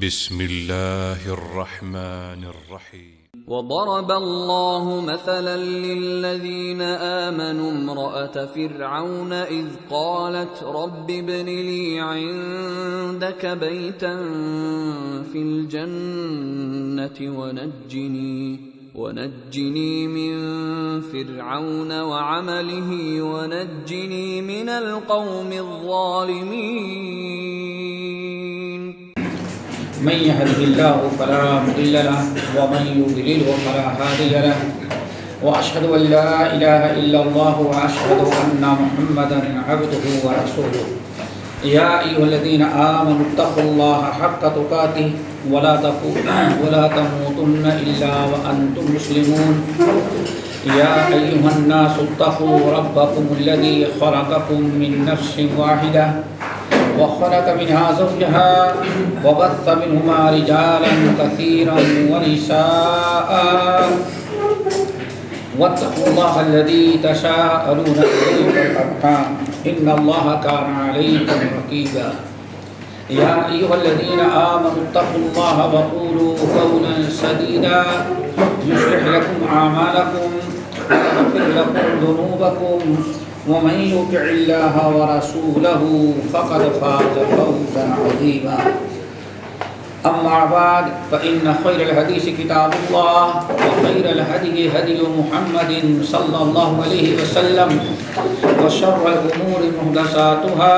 بسم الله الرحمن الرحيم وضرب الله مثلا للذين آمنوا امرأة فرعون إذ قالت رب ابن لي عندك بيتا في الجنة ونجني من فرعون وعمله ونجني من القوم الظالمين. من يهده الله فلا مضل له ومن يضلل فلا هادي له واشهد ان لا اله الا الله واشهد ان محمدا عبده ورسوله. يا ايها الذين امنوا اتقوا الله حق تقاته ولا تموتن الا وانتم مسلمون. يا ايها الناس اتقوا ربكم الذي خلقكم من نفس واحده وخلق منها زوجها وبث منهما رجالا كثيرا ونساء واتقوا الله الذي تساءلون به والارحام ان الله كان عليكم رقيبا. يا ايها الذين امنوا اتقوا الله وقولوا قولا سديدا يصلح لكم اعمالكم ويغفر لكم ذنوبكم ومن يطع الله ورسوله فقد فاز فوزا عظيما. أما بعد فإن خير الحديث كتاب الله وخير الهدي هدي محمد صلى الله عليه وسلم وشر الأمور محدثاتها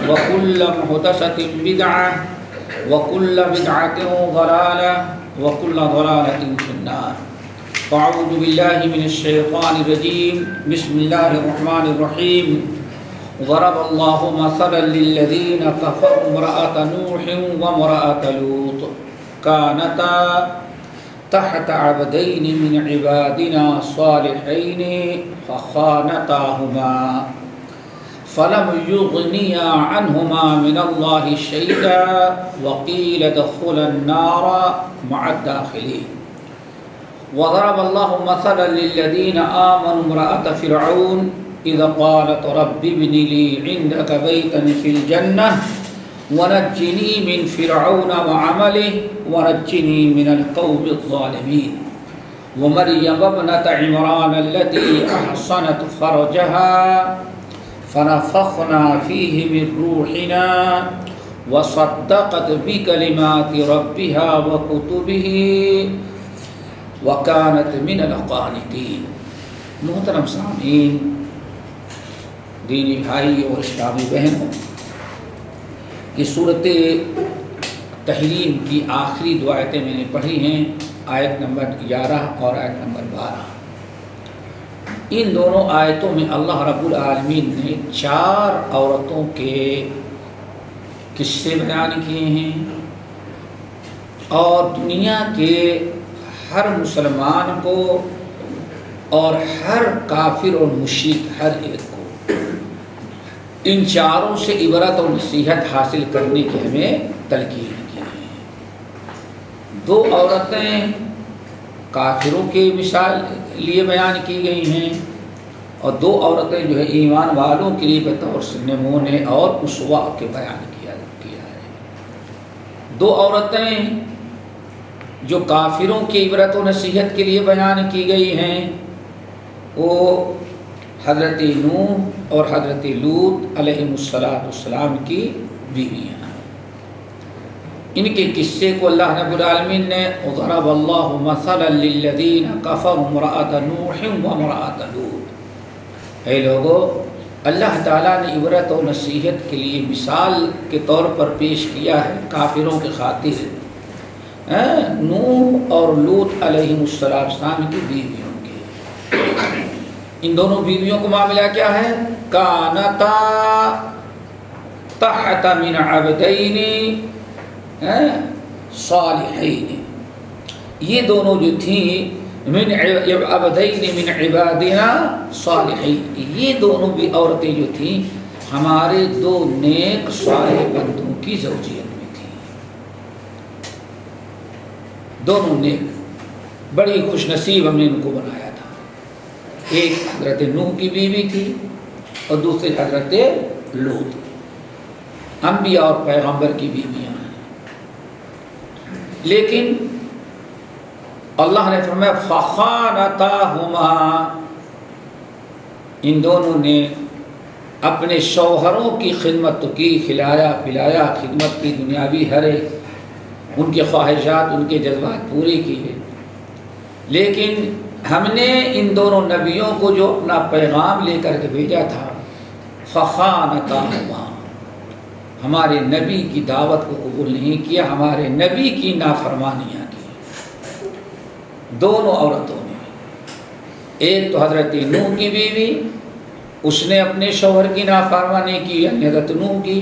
وكل محدثة بدعة وكل بدعة ضلالة وكل ضلالة في النار. أعوذ بالله من الشيطان الرجيم. بسم الله الرحمن الرحيم. ضرب الله مثلا للذين كفروا امرأة نوح وامرأة لوط كانتا تحت عبدين من عبادنا صالحين فخانتاهما فلم يغنيا عنهما من الله شيئا وقيل ادخلا النار مع الداخلين. وضرب الله مثلا للذين آمنوا امرأة فرعون إذا قالت رب ابن لي عندك بيتا في الجنة ونجني من فرعون وعمله ونجني من القوم الظالمين. ومريم ابنة عمران التي أحصنت فرجها فنفخنا فيه من روحنا وصدقت بكلمات ربها وكتبه وکانت من القانتین. محترم سامعین، دینی بھائی اور اسلامی بہنوں، یہ صورت تحریم کی آخری دو آیتیں میں نے پڑھی ہیں، آیت نمبر 11 اور آیت نمبر 12. ان دونوں آیتوں میں اللہ رب العالمین نے 4 عورتوں کے قصے بیان کیے ہیں اور دنیا کے ہر مسلمان کو اور ہر کافر اور مشرک ہر ایک کو ان چاروں سے عبرت اور نصیحت حاصل کرنے کی ہمیں تلقین کی ہے. 2 عورتیں کافروں کے مثال لیے بیان کی گئی ہیں اور 2 عورتیں جو ہے ایمان والوں کے لیے بطور نمونے اور اسوہ کے بیان کیا ہے. 2 عورتیں جو کافروں کی عبرت و نصیحت کے لیے بیان کی گئی ہیں وہ حضرت نوح اور حضرت لوط علیہم السلام کی بیویاں ہیں. ان کے قصے کو اللہ رب العالمین نے ضرب اللہ مثلا للذین کفروا امرأة نوح وامرأة لوط. اے لوگو، اللہ تعالیٰ نے عبرت و نصیحت کے لیے مثال کے طور پر پیش کیا ہے کافروں کے خاطر نوح اور لوط علیہم السلام کی بیویوں کے. ان دونوں بیویوں کو معاملہ کیا ہے؟ کانتا تحت من عبدین صالحین. یہ دونوں جو تھیں من عبدین من عبادنا صالحین، یہ دونوں بھی عورتیں جو تھیں ہمارے 2 نیک صالح بندوں کی زوجیت، دونوں نے بڑی خوش نصیب ہم نے ان کو بنایا تھا. ایک حضرت نوح کی بیوی تھی اور دوسری حضرت لوط. انبیاء اور پیغمبر کی بیویاں ہیں. لیکن اللہ نے فرمایا فخانتاہما، ان دونوں نے اپنے شوہروں کی خدمت تو کی، کھلایا پلایا، خدمت کی، دنیاوی ہر ایک ان کے خواہشات ان کے جذبات پورے کیے، لیکن ہم نے ان دونوں نبیوں کو جو اپنا پیغام لے کر کے بھیجا تھا، فخانتاہما، ہمارے نبی کی دعوت کو قبول نہیں کیا، ہمارے نبی کی نافرمانیاں کی دونوں عورتوں نے۔ ایک تو حضرت نوح کی بیوی، اس نے اپنے شوہر کی نافرمانی کی، یعنی حضرت نوح کی،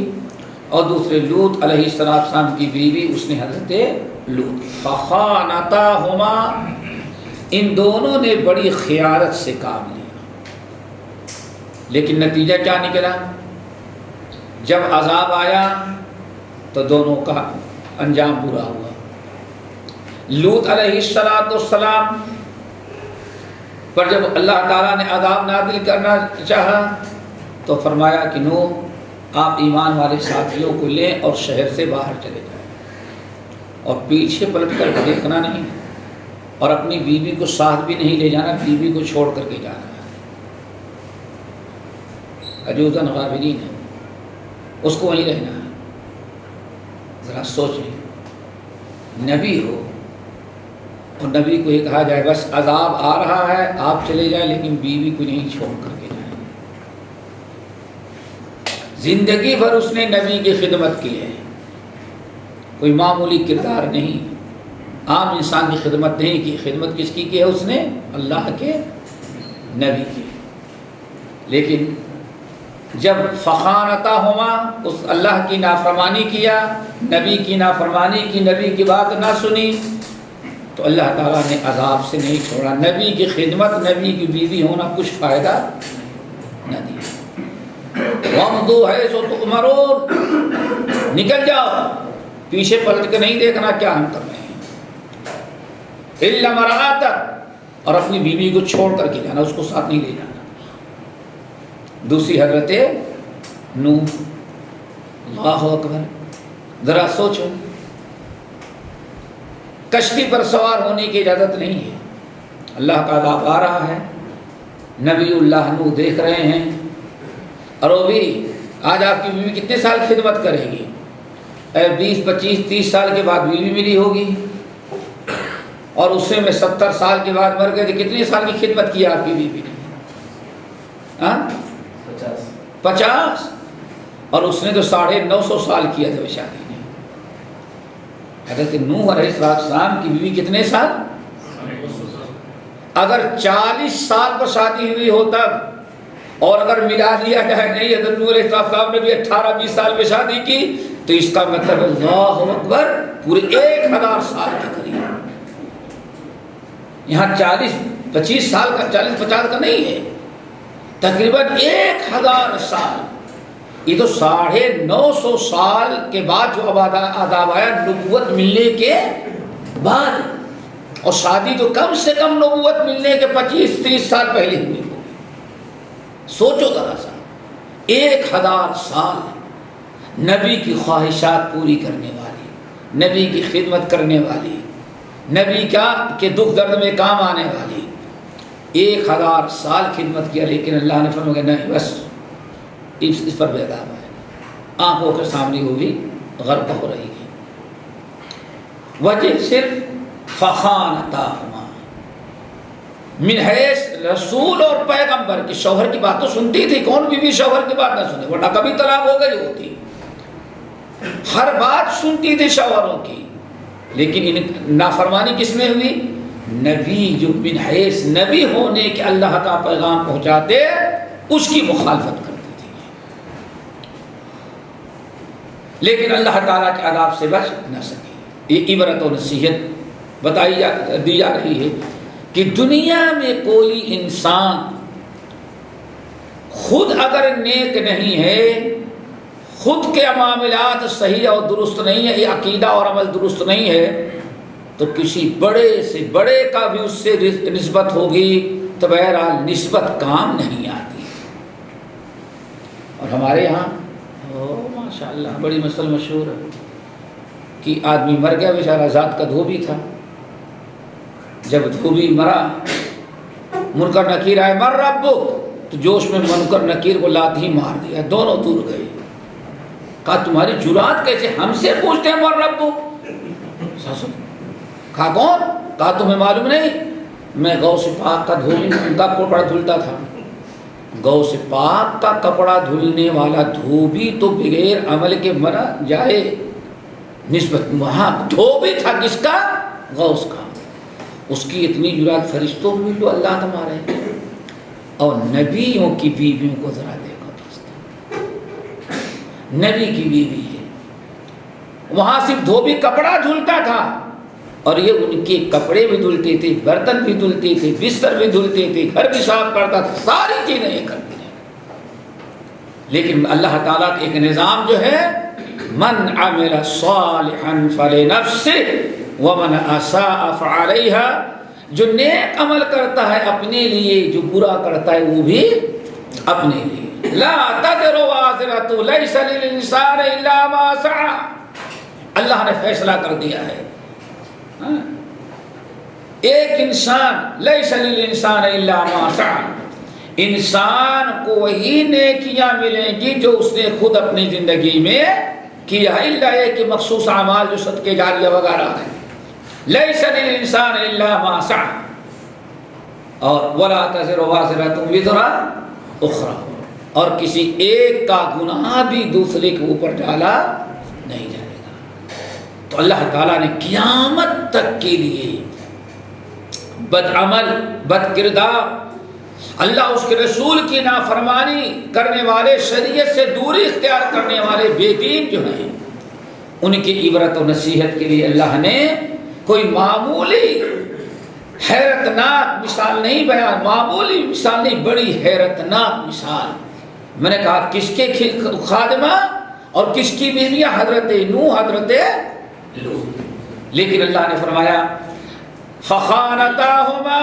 اور دوسرے لوط علیہ السلام کی بیوی، اس نے حضرت لوط۔ فخانتاہما، ان دونوں نے بڑی خیانت سے کام لیا، لیکن نتیجہ کیا نکلا؟ جب عذاب آیا تو دونوں کا انجام برا ہوا۔ لوط علیہ السلام پر جب اللہ تعالیٰ نے عذاب نازل کرنا چاہا تو فرمایا کہ نوح، آپ ایمان والے ساتھیوں کو لیں اور شہر سے باہر چلے جائیں، اور پیچھے پلٹ کر دیکھنا نہیں، اور اپنی بیوی کو ساتھ بھی نہیں لے جانا، بیوی کو چھوڑ کر کے جانا ہے، عجوزاً غابرین ہے، اس کو وہیں رہنا ہے۔ ذرا سوچیں، نبی ہو اور نبی کو یہ کہا جائے بس عذاب آ رہا ہے آپ چلے جائیں، لیکن بیوی کو نہیں چھوڑ کر کے جائیں۔ زندگی بھر اس نے نبی کی خدمت کی ہے، کوئی معمولی کردار نہیں، عام انسان کی خدمت نہیں کی۔ خدمت کس کی ہے؟ اس نے اللہ کے نبی کی۔ لیکن جب فخانتاہما، اس اللہ کی نافرمانی کیا، نبی کی نافرمانی کی، نبی کی بات نہ سنی، تو اللہ تعالیٰ نے عذاب سے نہیں چھوڑا۔ نبی کی خدمت، نبی کی بیوی ہونا کچھ فائدہ نہ دیا۔ وَامْضُوا حَيْثُ تُؤْمَرُونَ، نکل جاؤ، پیچھے پلٹ کے نہیں دیکھنا کیا ہم کر رہے ہیں۔ إِلَّا امْرَأَتَكَ، اور اپنی بیوی کو چھوڑ کر کے جانا، اس کو ساتھ نہیں لے جانا۔ دوسری حضرت نوح، اللہ اکبر، ذرا سوچو، کشتی پر سوار ہونے کی اجازت نہیں ہے، اللہ کا عذاب آ رہا ہے، نبی اللہ نوح دیکھ رہے ہیں، اور وہ بھی آج آپ کی بیوی کتنے سال خدمت کرے گی؟ 20 25 30 سال کے بعد بیوی ملی ہوگی، اور اس میں 70 سال کے بعد مر گئے تو کتنے سال کی خدمت کی آپ کی بیوی نے؟ 50، اور اس نے تو 950 سال کیا تھا بیچاری نے۔ حضرت نوح علیہ السلام کی بیوی کتنے سال؟ اگر 40 سال پر شادی ہوئی ہو تب، اور اگر ملا دیا جائے نہیں، حضرت نوح علیہ السلام نے بھی 18-20 سال میں شادی کی، تو اس کا مطلب اللہ اکبر پورے 1000 سال کے قریب۔ یہاں 40-25 سال کا، 40-50 کا نہیں ہے، تقریباً 1000 سال۔ یہ تو 950 سال کے بعد جو عذاب آیا نبوت ملنے کے بعد، اور شادی تو کم سے کم نبوت ملنے کے 25-30 سال پہلے ہوئی ہوگی۔ سوچو ذرا سا، 1000 سال نبی کی خواہشات پوری کرنے والی، نبی کی خدمت کرنے والی، نبی کے دکھ درد میں کام آنے والی، 1000 سال خدمت کیا، لیکن اللہ نے فرمایا نہیں، بس اس پر بھی عذاب آئے گا۔ آنکھوں کے سامنے وہ بھی غرق ہو رہی ہے۔ وجہ صرف فخانتاہما، من حیث رسول اور پیغمبر کی، شوہر کی بات تو سنتی تھی، کون بھی شوہر کی بات نہ سنے، ورنہ کبھی طلاق ہو گئی ہوتی، ہر بات سنتی تھی شوہروں کی، لیکن نافرمانی کس میں ہوئی؟ نبی جو من حیث نبی ہونے کے اللہ کا پیغام پہنچاتے اس کی مخالفت کرتی تھی، لیکن اللہ تعالیٰ کے عذاب سے بچ نہ سکی۔ یہ عبرت و نصیحت دی جا رہی ہے کہ دنیا میں کوئی انسان خود اگر نیک نہیں ہے، خود کے معاملات صحیح اور درست نہیں ہے، یہ عقیدہ اور عمل درست نہیں ہے، تو کسی بڑے سے بڑے کا بھی اس سے نسبت ہوگی تو بہرحال نسبت کام نہیں آتی۔ اور ہمارے یہاں ماشاءاللہ بڑی مثل مشہور ہے، کہ آدمی مر گیا بیچارہ، ذات کا دھوبی تھا، جب دھوبی مرا منکر نکیر آئے مر ربک، تو جوش میں منکر نکیر کو لات ہی مار دیا، دونوں دور گئے۔ کہا تمہاری جرات کیسے ہم سے پوچھتے ہیں مر ربک؟ کہا کون؟ کہا تمہیں معلوم نہیں میں غوث پاک کا دھوبی، ان کا کپڑا دھلتا تھا۔ غوث پاک کا کپڑا دھلنے والا دھوبی تو بغیر عمل کے مرا جائے، نسبت وہاں دھوبی تھا کس کا؟ غوث کا۔ اس کی اتنی جرات فرشتوں میں جو اللہ تمہارے ہیں، اور نبیوں کی بیویوں کو ذرا دیکھو دوستو، نبی کی بیوی ہے، وہاں صرف دھوبی کپڑا دھلتا تھا، اور یہ ان کے کپڑے بھی دھلتے تھے، برتن بھی دھلتے تھے، بستر بھی دھلتے تھے، گھر بھی صاف کرتا تھا، ساری چیزیں یہ کرتے ہیں۔ لیکن اللہ تعالیٰ کا ایک نظام جو ہے، من عمل صالحا فلنفسه ومن اساء فعليها، جو نیک عمل کرتا ہے اپنے لیے، جو برا کرتا ہے وہ بھی اپنے لیے۔ لا تزر وازرة ليس للانسان الا ما سعى، اللہ نے فیصلہ کر دیا ہے، ایک انسان لیس للانسان الا ما سعى، انسان کو وہی نیکیاں ملیں گی جو اس نے خود اپنی زندگی میں کیا ہے، الا یہ کہ مخصوص اعمال جو صدقے جاریہ وغیرہ ہیں، لیس للانسان الا ما سعى، اور ولا تزر وازرة وزر اخرى، اور کسی ایک کا گناہ بھی دوسرے کے اوپر ڈالا نہیں جائے گا۔ تو اللہ تعالیٰ نے قیامت تک کے لیے بد عمل، بد کردار، اللہ اس کے رسول کی نافرمانی کرنے والے، شریعت سے دوری اختیار کرنے والے بے دین جو ہیں، ان کی عبرت و نصیحت کے لیے اللہ نے کوئی معمولی حیرتناک مثال نہیں بیان، معمولی مثال نہیں، بڑی حیرتناک مثال۔ میں نے کہا کس کے خادمہ اور کس کی بیویاں؟ حضرت نوح، حضرت لوط۔ لیکن اللہ نے فرمایا فخانتاہما،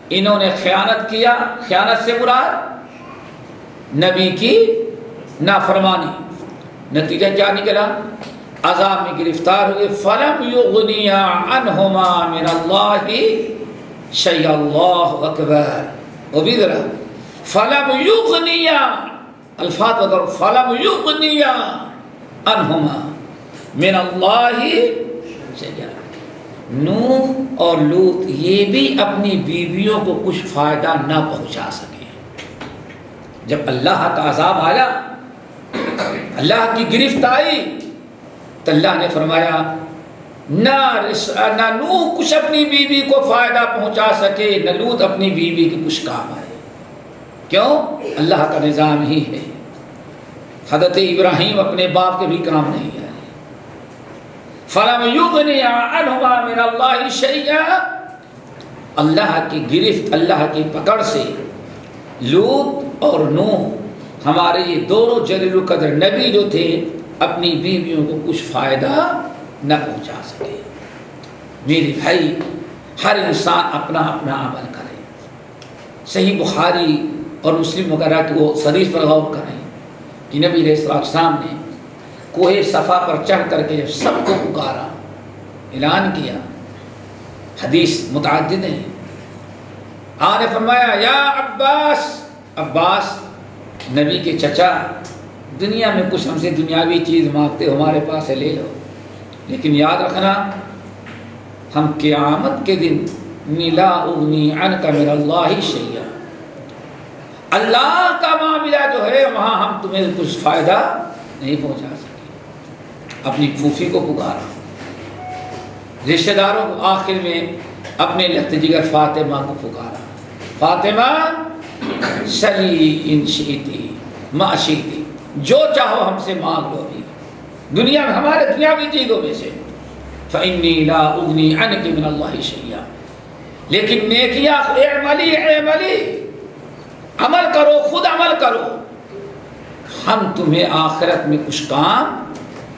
انہوں نے خیانت کیا، خیانت سے مراد نبی کی نافرمانی، نتیجہ کیا نکلا؟ عذاب میں گرفتار ہوئے۔ فلم یغنیا عنہما من اللہ شیئا، اللہ اکبر، وہ بھی ذرا فلم یغنیا، الفاظ بدل، فلم یغنیا عنہما من اللہ شیئا، نوح اور لوط یہ بھی اپنی بیویوں کو کچھ فائدہ نہ پہنچا سکے۔ جب اللہ کا عذاب آیا، اللہ کی گرفت آئی، تو اللہ نے فرمایا نہ نوح کچھ اپنی بیوی کو فائدہ پہنچا سکے، نہ لوط اپنی بیوی کے کچھ کام آئے۔ کیوں؟ اللہ کا نظام ہی ہے۔ حضرت ابراہیم اپنے باپ کے بھی کام نہیں آئے۔ فَلَمْ يُغْنِيَ عَنْهُمَا مِنَ اللَّهِ شَيْئًا، اللہ کی گرفت، اللہ کی پکڑ سے لوط اور نوح، ہمارے یہ دونوں جلیل القدر نبی جو تھے، اپنی بیویوں کو کچھ فائدہ نہ پہنچا سکے۔ میرے بھائی، ہر انسان اپنا اپنا عمل کرے۔ صحیح بخاری اور مسلم وغیرہ کی وہ حدیث پر غور کریں کہ نبی علیہ السلام نے کوہ صفا پر چڑھ کر کے جب سب کو پکارا، اعلان کیا، حدیث متعدد ہیں، آپ نے فرمایا یا عباس، عباس نبی کے چچا، دنیا میں کچھ ہم سے دنیاوی چیز مانگتے ہو، ہمارے پاس ہے، لے لو، لیکن یاد رکھنا ہم قیامت کے دن لا اغنی عنک من اللہ شیئا، اللہ کا معاملہ جو ہے وہاں ہم تمہیں کچھ فائدہ نہیں پہنچا سکتے۔ اپنی پھوپھی کو پکارا، رشتہ داروں کو، آخر میں اپنے لخت جگر فاطمہ کو پکارا، فاطمہ سلی ان شئتی ما شئتی، جو چاہو ہم سے مانگ لو، بھی دنیا میں ہمارے دنیاوی چیزوں میں سے، فإنی لا اغنی عنک من اللہ شیئا، لیکن نیکیاں اعملی، اعملی، عمل کرو، خود عمل کرو، ہم تمہیں آخرت میں کچھ کام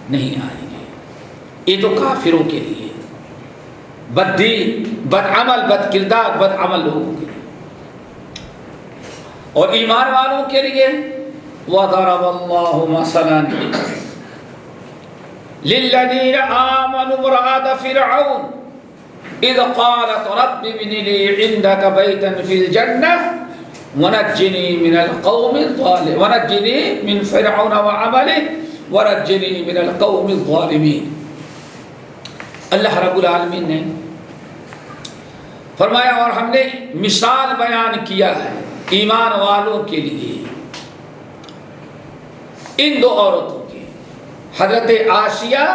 نہیں آئیں گے۔ یہ تو کافروں کے لیے، بد دین، بد عمل، بد کردار، بد عمل لوگوں کے لیے، اور ایمان والوں کے لیے وَضَرَبَ اللَّهُ مَثَلًا للذین آمنوا امرأۃ فرعون اذ قالت رب ابن لی عندک بیتا فی الجنہ ونجنی من القوم الظالمین ونجنی من فرعون وعملہ ونجنی من القوم الظالمین. اللہ رب العالمین نے فرمایا اور ہم نے مثال بیان کیا ہے ایمان والوں کے لیے ان دو عورتوں کی، حضرت آسیہ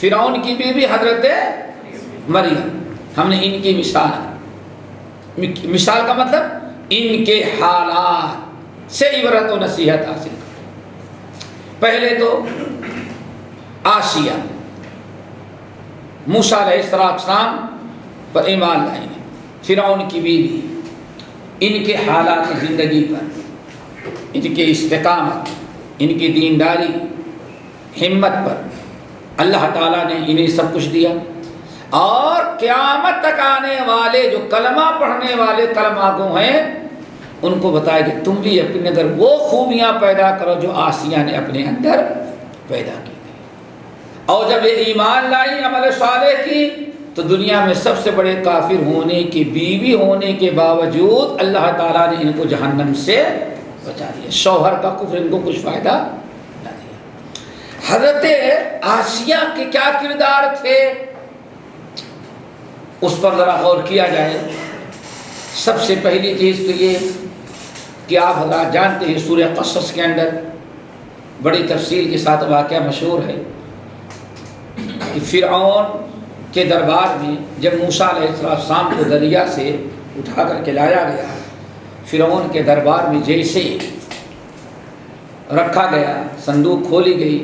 فرعون کی بیوی حضرت مریم. ہم نے ان کی مثال کا مطلب ان کے حالات سے عبرت و نصیحت حاصل کریں. پہلے تو آسیہ موسیٰ علیہ السلام پر ایمان لائیں، فرعون کی بیوی، ان کے حالات زندگی پر، ان کے استقامت، ان کی دینداری، ہمت پر اللہ تعالیٰ نے انہیں سب کچھ دیا. اور قیامت تک آنے والے جو کلمہ پڑھنے والے کلمہ گو ہیں ان کو بتایا کہ تم بھی اپنے اندر وہ خوبیاں پیدا کرو جو آسیہ نے اپنے اندر پیدا کی. اور جب یہ ایمان لائی، عمل صالح کی، تو دنیا میں سب سے بڑے کافر ہونے کی بیوی ہونے کے باوجود اللہ تعالیٰ نے ان کو جہنم سے بچا دیا. شوہر کا کفر ان کو کچھ فائدہ نہ دیا. حضرت آسیہ کے کیا کردار تھے اس پر ذرا غور کیا جائے. سب سے پہلی چیز تو یہ کہ آپ حضرات جانتے ہیں سورہ قصص کے اندر بڑی تفصیل کے ساتھ واقعہ مشہور ہے کہ فرعون کے دربار میں جب موسیٰ علیہ السلام کو دریا سے اٹھا کر کے لایا گیا، فرعون کے دربار میں جیسے رکھا گیا، صندوق کھولی گئی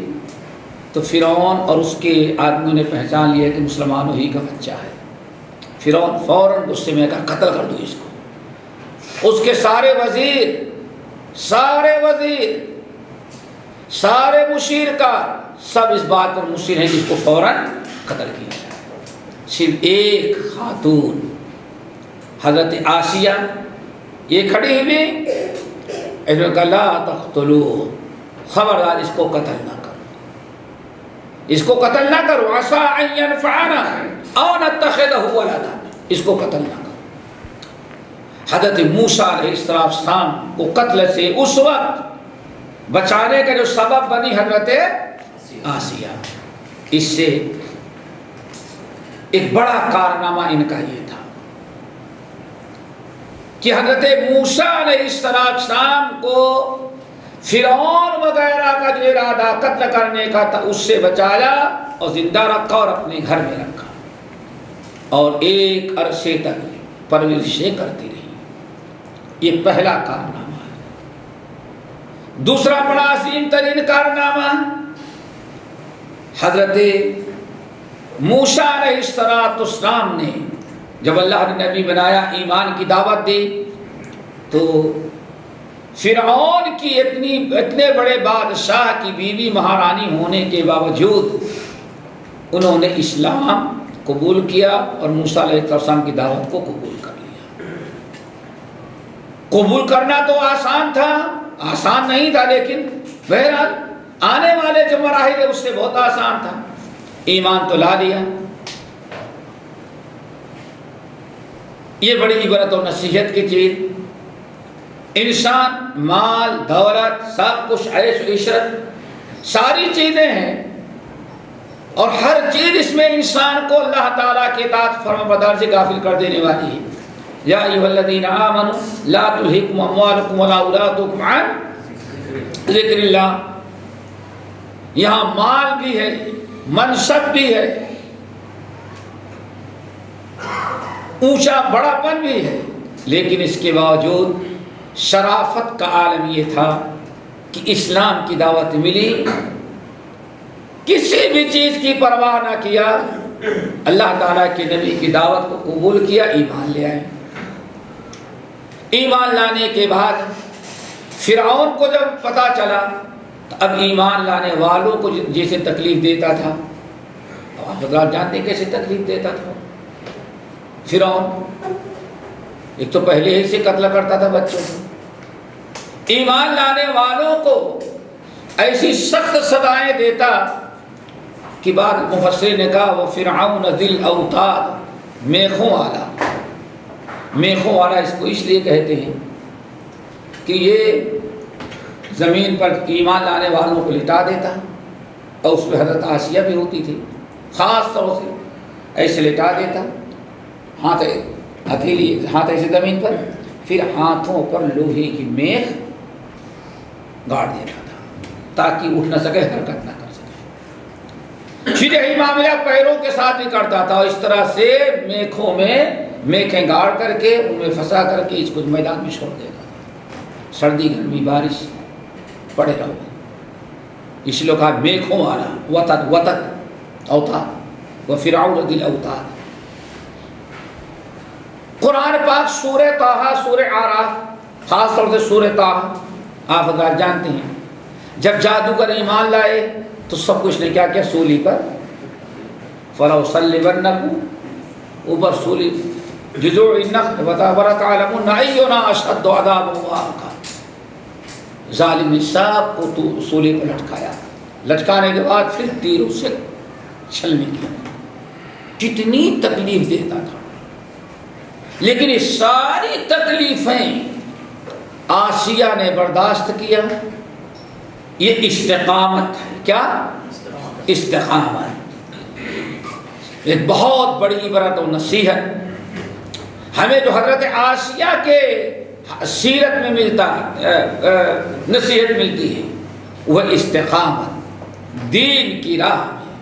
تو فرعون اور اس کے آدمیوں نے پہچان لیا کہ مسلمانوں ہی کا بچہ ہے. فرعون فوراً غصے میں کہا قتل کر دو اس کو. اس کے سارے وزیر، سارے مشیر کار سب اس بات پر مصر ہیں کہ اس کو فوراً قتل کیا جائے. صرف ایک خاتون حضرت آسیہ یہ کھڑی ہوئی، انہوں نے کہا لا تقتلوہ، خبردار اس کو قتل نہ کرو، اس کو قتل نہ کرو، عسیٰ ان ینفعنا او نتخذہ ولدا، اس کو قتل نہ کرو. حضرت موسیٰ علیہ السلام کو قتل سے اس وقت بچانے کا جو سبب بنی حضرت آسیہ. اس سے ایک بڑا کارنامہ ان کا یہ تھا کہ حضرت موسیٰ علیہ السلام کو فرعون وغیرہ کا جو ارادہ قتل کرنے کا تھا اس سے بچایا اور زندہ رکھا اور اپنے گھر میں رکھا اور ایک عرصے تک پرورشیں کرتی رہی. یہ پہلا کارنامہ ہے. دوسرا بڑا عظیم ترین کارنامہ حضرت موسیٰ علیہ السلام نے جب اللہ نے نبی بنایا، ایمان کی دعوت دی، تو فرعون کی اتنے بڑے بادشاہ کی بیوی مہارانی ہونے کے باوجود انہوں نے اسلام قبول کیا اور موسیٰ علیہ السلام کی دعوت کو قبول کر لیا. قبول کرنا تو آسان تھا، آسان نہیں تھا، لیکن بہرحال آنے والے جو مراحل ہے اس سے بہت آسان تھا. ایمان تو لا لیا. یہ بڑی عبرت اور نصیحت کی چیز. انسان مال دولت سب کچھ عیش و عشرت ساری چیزیں ہیں اور ہر چیز اس میں انسان کو اللہ تعالیٰ کی اطاعت فرمانبرداری سے غافل کر دینے والی ہے. یا ایھا الذین آمنوا لا تلہکم اموالکم ولا اولادکم عن ذکر اللہ. یہاں مال بھی ہے، منصب بھی ہے، اونچا بڑا پن بھی ہے، لیکن اس کے باوجود شرافت کا عالم یہ تھا کہ اسلام کی دعوت ملی، کسی بھی چیز کی پرواہ نہ کیا، اللہ تعالیٰ کے نبی کی دعوت کو قبول کیا، ایمان لے آئے. ایمان لانے کے بعد فرعون کو جب پتہ چلا تو اب ایمان لانے والوں کو جیسے تکلیف دیتا تھا، آپ حضرات جانتے ہیں کیسے تکلیف دیتا تھا فرعون. ایک تو پہلے ہی سے قتل کرتا تھا بچوں کو، ایمان لانے والوں کو ایسی سخت سزائیں دیتا کہ بعد مفسر نے کہا وہ فرعون ذی الاوتاد، میخوں والا. میخوں والا اس کو اس لیے کہتے ہیں کہ یہ زمین پر ایمان لانے والوں کو لٹا دیتا، اور اس میں حضرت آسیہ بھی ہوتی تھی، خاص طور سے ایسے لٹا دیتا، ہاتھ ہتھیلی ہاتھ ایسے زمین پر، پھر ہاتھوں پر لوہے کی میخ گاڑ دیتا تھا تاکہ اٹھ نہ سکے، حرکت نہ کر سکے. پھر یہی معاملہ پیروں کے ساتھ بھی کرتا تھا، اور اس طرح سے میخوں میں میخیں گاڑ کر کے ان میں پھنسا کر کے اس کو میدان میں چھوڑ دیتا تھا. سردی گرمی بارش پڑے رہو، اس لیے کہا میخوں والا، وتد وتد اوتاد، وفرعون ذی الاوتاد. قرآن پاک سورہ طٰہٰ، سورہ اعراف، خاص طور سے سورہ طٰہٰ آپ حضرات جانتے ہیں، جب جادوگر ایمان لائے تو سب کچھ نے کیا کیا؟ سولی پر فَلَأُصَلِّبَنَّكُمْ، اوپر سولی جذوع النخل وَلَتَعْلَمُنَّ أَيُّنَا أَشَدُّ عَذَابًا وَأَبْقَىٰ. ظالم نے سب کو تو سولی پر لٹکایا، لٹکانے کے بعد پھر تیروں سے چھلنے کیا. کتنی تکلیف دیتا تھا، لیکن یہ ساری تکلیفیں آسیہ نے برداشت کیا. یہ استقامت ہے. کیا؟ استقامت. ایک بہت بڑی عبرت و نصیحت ہمیں جو حضرت آسیہ کے سیرت میں ملتا نصیحت ملتی ہے، وہ استقامت. دین کی راہ میں،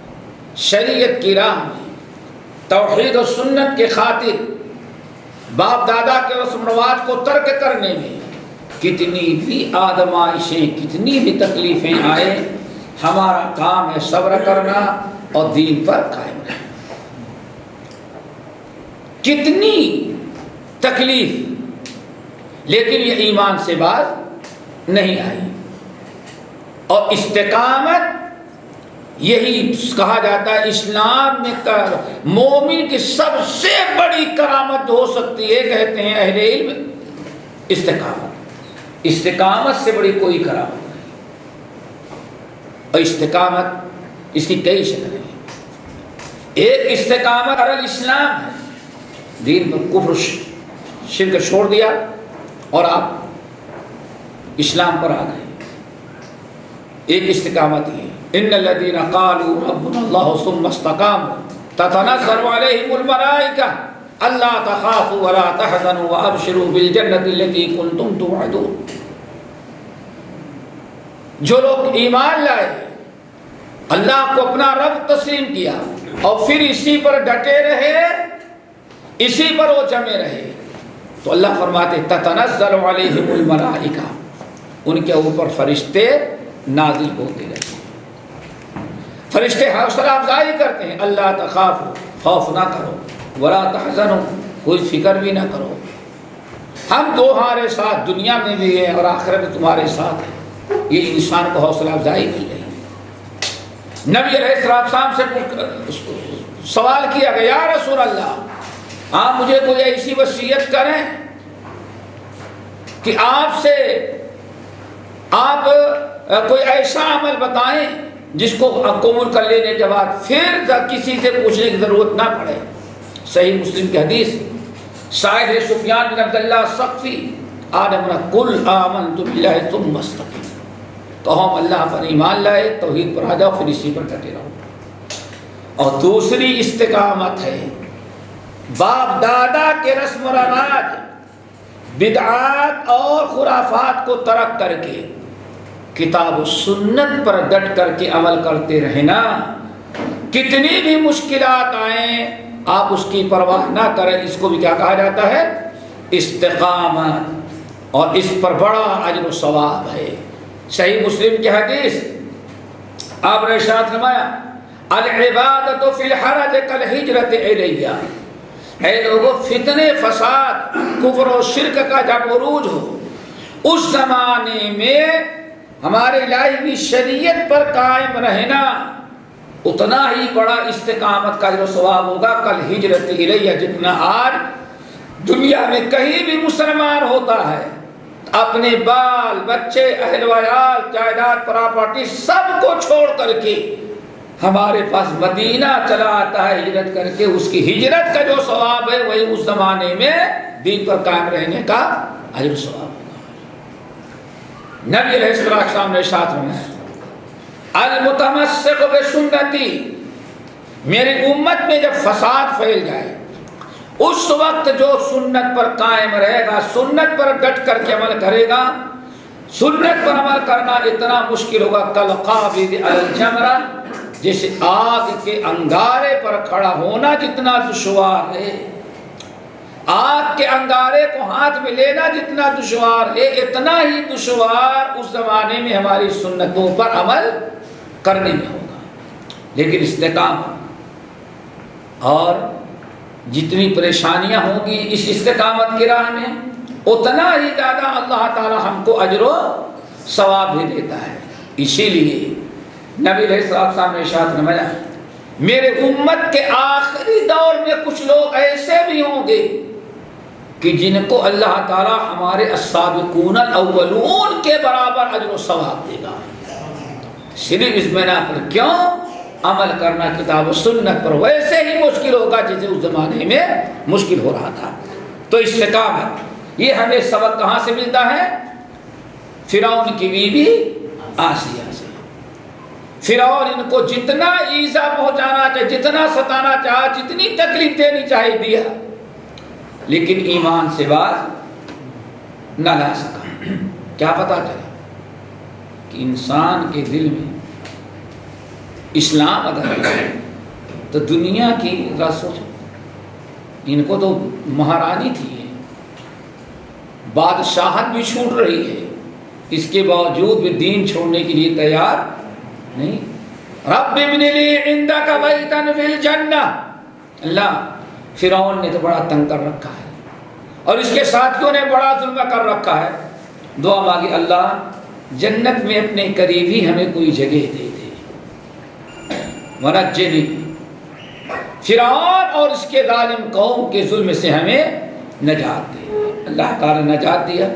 شریعت کی راہ میں، توحید و سنت کے خاطر باپ دادا کے رسم رواج کو ترک کرنے میں کتنی بھی آزمائشیں، کتنی بھی تکلیفیں آئے، ہمارا کام ہے صبر کرنا اور دین پر قائم رہنا. کتنی تکلیف، لیکن یہ ایمان سے باز نہیں آئی. اور استقامت یہی کہا جاتا ہے اسلام میں مومن کی سب سے بڑی کرامت ہو سکتی ہے، کہتے ہیں اہل علم، استقامت. استقامت سے بڑی کوئی کرامت نہیں. اور استقامت اس کی کئی شکلیں ہیں. ایک استقامت علی الاسلام ہے، دین پر کفر شرک چھوڑ دیا اور آپ اسلام پر آ گئے. ایک استقامت یہ ان الذين قالوا ربنا الله ثم استقاموا تتنزل عليهم الملائكة الا تخافوا ولا تحزنوا وابشروا بالجنة التي كنتم توعدون. جو لوگ ایمان لائے، اللہ کو اپنا رب تسلیم کیا اور پھر اسی پر ڈٹے رہے، اسی پر وہ جمے رہے، تو اللہ فرماتے تتنزل علیہم الملائکہ، ان کے اوپر فرشتے نازل ہوتے رہے. فرشتے حوصلہ افزائی کرتے ہیں، اللہ تخافوا، خوف نہ کرو، ولا تحزنوا، کوئی فکر بھی نہ کرو، ہم تمہارے ساتھ دنیا میں بھی ہیں اور آخرت میں تمہارے ساتھ ہیں. یہ انسان کو حوصلہ افزائی مل رہی ہے. نبی علیہ السلام سے سوال کیا گیا، یا رسول اللہ آپ مجھے کوئی ایسی وصیت کریں کہ آپ سے آپ کوئی ایسا عمل بتائیں جس کو قبول کر لینے کے بعد پھر کسی سے پوچھنے کی ضرورت نہ پڑے. صحیح مسلم کی حدیث، سعید سفیان بن عبداللہ الثقفی آدمنا کل آمنت باللہ ثم استقم، تو ہم اللہ پر ایمان لائے، توحید پر آ جاؤ، پھر اسی پر ڈٹے رہو. اور دوسری استقامت ہے باپ دادا کے رسم و رواج، بدعات اور خرافات کو ترک کر کے کتاب و سنت پر ڈٹ کر کے عمل کرتے رہنا. کتنی بھی مشکلات آئیں آپ اس کی پرواہ نہ کریں. اس کو بھی کیا کہا جاتا ہے؟ استقامت. اور اس پر بڑا اجر و ثواب ہے. صحیح مسلم کی حدیث آپ نے ارشاد فرمایا، العبادۃ فی الحرج کالہجرۃ الیہ. اے لوگوں، فتنے فساد کفر و شرک کا جب عروج ہو، اس زمانے میں ہمارے الہی شریعت پر قائم رہنا اتنا ہی بڑا استقامت کا جو ثواب ہوگا کل ہجرت الیہ، جتنا آج دنیا میں کہیں بھی مسلمان ہوتا ہے اپنے بال بچے اہل ویال جائیداد پراپرٹی سب کو چھوڑ کر کے ہمارے پاس مدینہ چلا آتا ہے ہجرت کر کے، اس کی ہجرت کا جو ثواب ہے وہی اس زمانے میں دین پر قائم رہنے کا اجر و ثواب ہوگا۔ نبی علیہ السلام نے ارشاد فرمایا المتمسک بسنتی، میری امت میں جب فساد پھیل جائے اس وقت جو سنت پر قائم رہے گا، سنت پر ڈٹ کر کے عمل کرے گا، سنت پر عمل کرنا اتنا مشکل ہوگا کالقابض علی الجمرہ، جیسے آگ کے انگارے پر کھڑا ہونا جتنا دشوار ہے، آگ کے انگارے کو ہاتھ میں لینا جتنا دشوار ہے، اتنا ہی دشوار اس زمانے میں ہماری سنتوں پر عمل کرنے میں ہوگا۔ لیکن استقامت اور جتنی پریشانیاں ہوں گی اس استقامت کی راہ میں، اتنا ہی زیادہ اللہ تعالی ہم کو اجر و ثواب بھی دیتا ہے۔ اسی لیے نبی علیہ السلام نے ارشاد فرمایا میرے امت کے آخری دور میں کچھ لوگ ایسے بھی ہوں گے کہ جن کو اللہ تعالی ہمارے السابقون الاولون کے برابر اجر و ثواب دے گا، صرف اس بنا پر کیوں عمل کرنا کتاب و سنت پر ویسے ہی مشکل ہوگا جیسے اس زمانے میں مشکل ہو رہا تھا۔ تو استقامت، یہ ہمیں سبق کہاں سے ملتا ہے؟ فرعون کی بیوی آسیہ سے۔ فرعون ان کو جتنا ایذا پہنچانا چاہے، جتنا ستانا چاہا، جتنی تکلیف دینی چاہے دیا، لیکن ایمان سے باز نہ لا سکا۔ کیا پتا چلا کہ انسان کے دل میں اسلام اگر ہے تو دنیا کی ذرا سوچو، ان کو تو مہارانی تھی، بادشاہت بھی چھوٹ رہی ہے، اس کے باوجود بھی دین چھوڑنے کے لیے تیار نہیں۔ رب ابن لی عندک بیتا فی الجنہ، اللہ فرعون نے تو بڑا تنگ کر رکھا ہے اور اس کے ساتھیوں نے بڑا ظلم کر رکھا ہے، دعا مانگی اللہ جنت میں اپنے قریب ہی ہمیں کوئی جگہ دے دے، ونجنی، فرعون اور اس کے ظالم قوم کے ظلم سے ہمیں نجات دے۔ اللہ تعالی نے نجات دیا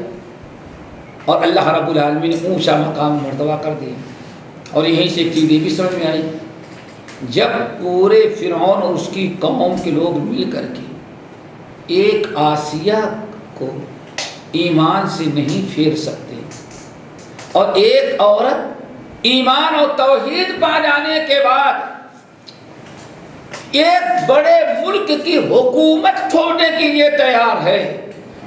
اور اللہ رب العالمین نے اونچا مقام مرتبہ کر دیا۔ اور یہیں سے ایک چیز یہ بھی سمجھ میں آئی، جب پورے فرعون اور اس کی قوم کے لوگ مل کر کے ایک آسیہ کو ایمان سے نہیں پھیر سکتے اور ایک عورت ایمان اور توحید پا جانے کے بعد ایک بڑے ملک کی حکومت چھوڑنے کے لیے تیار ہے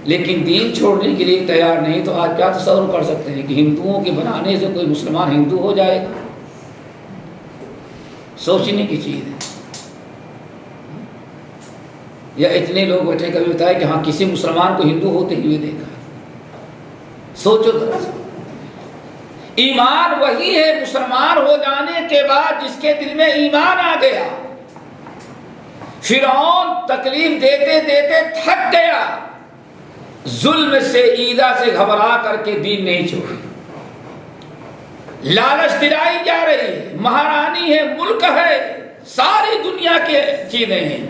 لیکن دین چھوڑنے کے لیے تیار نہیں، تو آج کیا تصور کر سکتے ہیں کہ ہندوؤں کے بنانے سے کوئی مسلمان ہندو ہو جائے گا؟ سوچنے کی چیز ہے۔ یا اتنے لوگ بیٹھے کبھی بتائے کہ ہاں کسی مسلمان کو ہندو ہوتے ہوئے دیکھا؟ سوچو ذرا سا، ایمان وہی ہے مسلمان ہو جانے کے بعد جس کے دل میں ایمان آ گیا۔ فرعون تکلیف دیتے دیتے تھک گیا، ظلم سے ایذا سے گھبرا کر کے دین نہیں چھوڑی، لالچ دلائی جا رہی ہے، مہارانی ہے، ملک ہے، ساری دنیا کی چیزیں ہیں،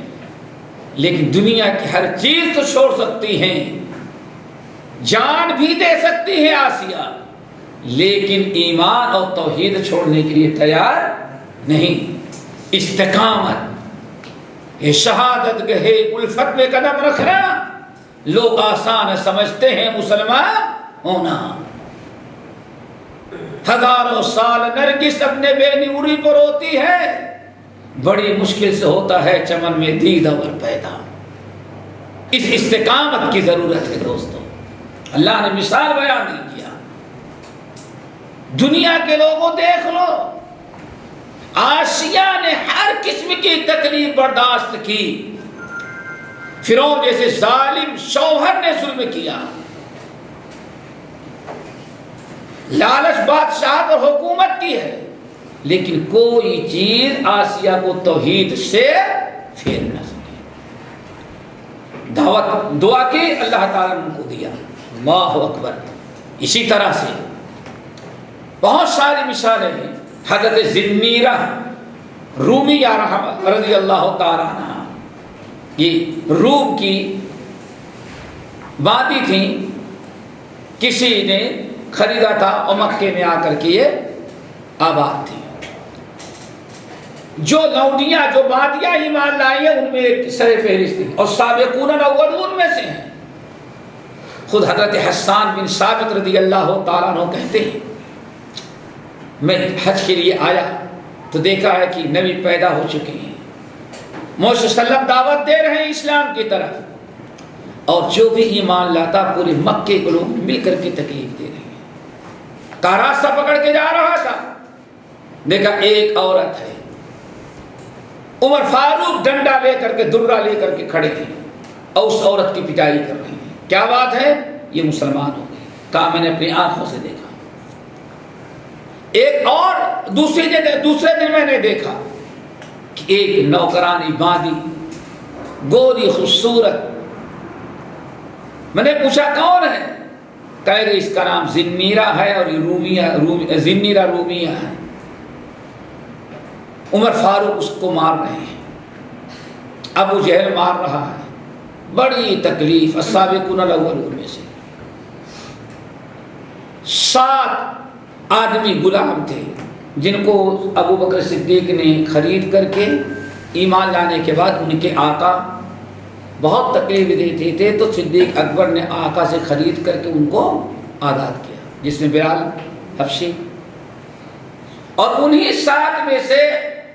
لیکن دنیا کی ہر چیز تو چھوڑ سکتی ہیں، جان بھی دے سکتی ہے آسیہ، لیکن ایمان اور توحید چھوڑنے کے لیے تیار نہیں۔ استقامت، یہ شہادت گہے الفت میں قدم رکھنا لوگ آسان سمجھتے ہیں مسلمان ہونا۔ ہزاروں سال نرگس اپنے بے نوری پر ہوتی ہے، بڑی مشکل سے ہوتا ہے چمن میں دید اور پیدا۔ اس استقامت کی ضرورت ہے دوستو، اللہ نے مثال بیان نہیں کیا۔ دنیا کے لوگوں دیکھ لو، آسیہ نے ہر قسم کی تکلیف برداشت کی، فرعون جیسے ظالم شوہر نے ظلم کیا، لالچ بادشاہت اور حکومت کی ہے، لیکن کوئی چیز آسیہ کو توحید سے پھیر نہ سکے۔ دعوت دعا کی، اللہ تعالیٰ نے ان کو دیا، اللہ اکبر۔ اسی طرح سے بہت ساری مثالیں ہیں۔ حضرت ذنیرہ رومیہ رضی اللہ تعالیٰ عنہ، یہ روم کی وادی تھی، کسی نے خریدا تھا اور مکے میں آ کر کے یہ آباد تھی۔ جو لونڈیاں جو بادیاں ایمان لائی ہیں ان میں ایک سر فہرست تھی اور سابقون الاولون میں سے ہیں۔ خود حضرت حسان بن ثابت رضی اللہ تعالیٰ عنہ کہتے ہیں میں حج کے لیے آیا تو دیکھا ہے کہ نبی پیدا ہو چکے ہیں، محمد صلی اللہ علیہ وسلم دعوت دے رہے ہیں اسلام کی طرف، اور جو بھی ایمان لاتا پورے مکے کے لوگ مل کر کے تکلیف دے رہے ہیں۔ کا راستہ پکڑ کے جا رہا تھا، دیکھا ایک عورت ہے، عمر فاروق ڈنڈا لے کر کے درہ لے کر کے کھڑے ہیں اور اس عورت کی پٹائی کر رہے ہیں۔ کیا بات ہے؟ یہ مسلمان ہو گئی۔ کہا میں نے اپنی آنکھوں سے دیکھا۔ ایک اور دوسرے دن میں نے دیکھا کہ ایک نوکرانی باندھی گوری خوبصورت، میں نے پوچھا کون ہے؟ کہہ گئی اس کا نام زنیرہ ہے اور یہ زنیرہ رومیہ ہے۔ عمر فاروق اس کو مار رہے ہیں، ابو جہل مار رہا ہے، بڑی تکلیف۔ السابقون الاولون میں سے 7 آدمی غلام تھے جن کو ابو بکر صدیق نے خرید کر کے ایمان لانے کے بعد ان کے آقا بہت تکلیف دیتے تھے تو صدیق اکبر نے آقا سے خرید کر کے ان کو آزاد کیا، جس میں بلال حبشی، اور انہی 7 میں سے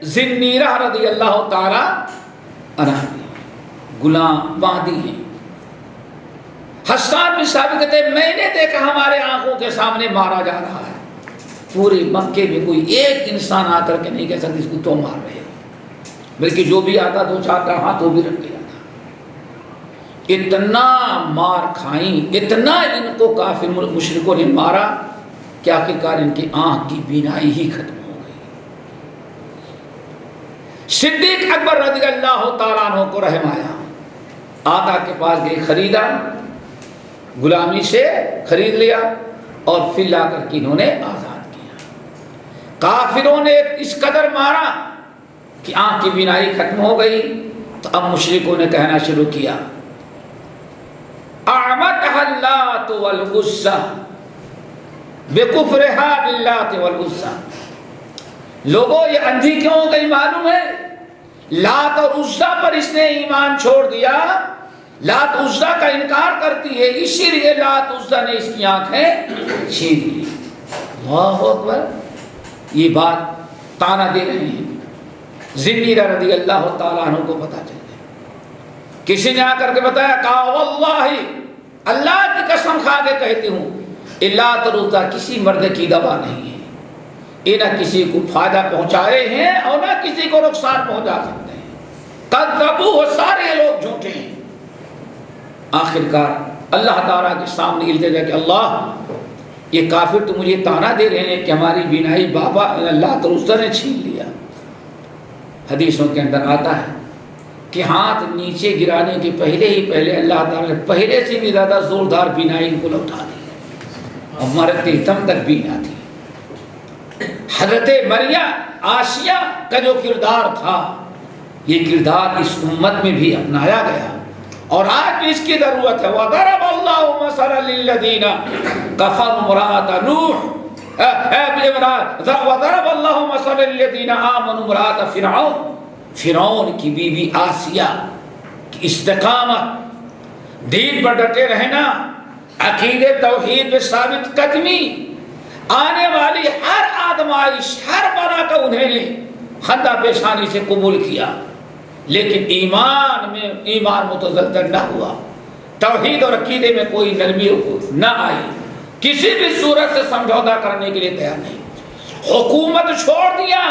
زنیرہ رضی اللہ تعالی عنہ غلام باندھی ہیں۔ حسان بن ثابت کہتے ہیں میں نے دیکھا ہمارے آنکھوں کے سامنے مارا جا رہا ہے، پورے مکے میں کوئی ایک انسان آ کر کے نہیں کہہ سکتا اس کو تو مار رہے، بلکہ جو بھی آتا 2-4 کا ہاتھ وہ بھی رکھ لیا تھا۔ اتنا مار کھائیں، اتنا ان کو کافر مشرکوں نے مارا کہ آخرکار ان کی آنکھ کی بینائی ہی ختم ہو گئی۔ صدیق اکبر رضی اللہ تعالیٰ عنہ کو رحم آیا، آقا کے پاس گئے، خریدا، غلامی سے خرید لیا اور پھر لا کر کے انہوں نے آزاد کیا۔ کافروں نے اس قدر مارا کہ آنکھ کی بینائی ختم ہو گئی، تو اب مشرکوں نے کہنا شروع کیا اعمتها اللات والعزى بکفرها باللات والعزى۔ لوگوں یہ اندھی کیوں ہو گئی معلوم ہے؟ لات اور عزیٰ پر اس نے ایمان چھوڑ دیا، لات عزیٰ کا انکار کرتی ہے، اسی لیے لات عزیٰ نے اس کی آنکھیں چھین لی۔ اللہ اکبر، یہ بات تانا دے رہے ہیں۔ زنیرہ رضی اللہ تعالیٰ عنہ کو پتا چل گیا، کسی نے آ کر کے بتایا، کہا واللہ اللہ کی قسم کھا کے کہتی ہوں لات اور عزیٰ کسی مرد کی دوا نہیں ہے، یہ نہ کسی کو فائدہ پہنچائے ہیں اور نہ کسی کو نقصان پہنچا سکتے ہیں۔ کذبوا، وہ سارے لوگ جھوٹے ہیں۔ آخرکار اللہ تعالیٰ کے سامنے التجا کہ اللہ یہ کافر تو مجھے تانا دے رہے ہیں کہ ہماری بینائی بابا اللہ تعالیٰ نے چھین لیا۔ حدیثوں کے اندر آتا ہے کہ ہاتھ نیچے گرانے کے پہلے اللہ تعالیٰ نے پہلے سے بھی زیادہ زوردار بینائی ان کو لوٹا دی اور مرتے دم تک بینا تھی۔ حضرت مریم آسیہ کا جو کردار تھا، یہ کردار اس امت میں بھی اپنایا گیا اور آج بھی اس کی ضرورت ہے۔ وَضَرَبَ اللَّهُ مَثَلًا لِلَّذِينَ كَفَرُوا امْرَأَتَ نُوحٍ وَضَرَبَ اللَّهُ مَثَلًا لِلَّذِينَ آمَنُوا امْرَأَتَ فِرْعَوْنَ، فرعون کی بیوی آسیہ کی استقامت، دین پر ڈٹے رہنا، عقیدے توحید پہ ثابت قدمی، آنے والی ہر آزمائش ہر بلا کا انہیں نے خندہ پیشانی سے قبول کیا، لیکن ایمان متزلزل نہ ہوا، توحید اور عقیدے میں کوئی نرمی نہ آئی، کسی بھی صورت سے سمجھوتا کرنے کے لیے تیار نہیں، حکومت چھوڑ دیا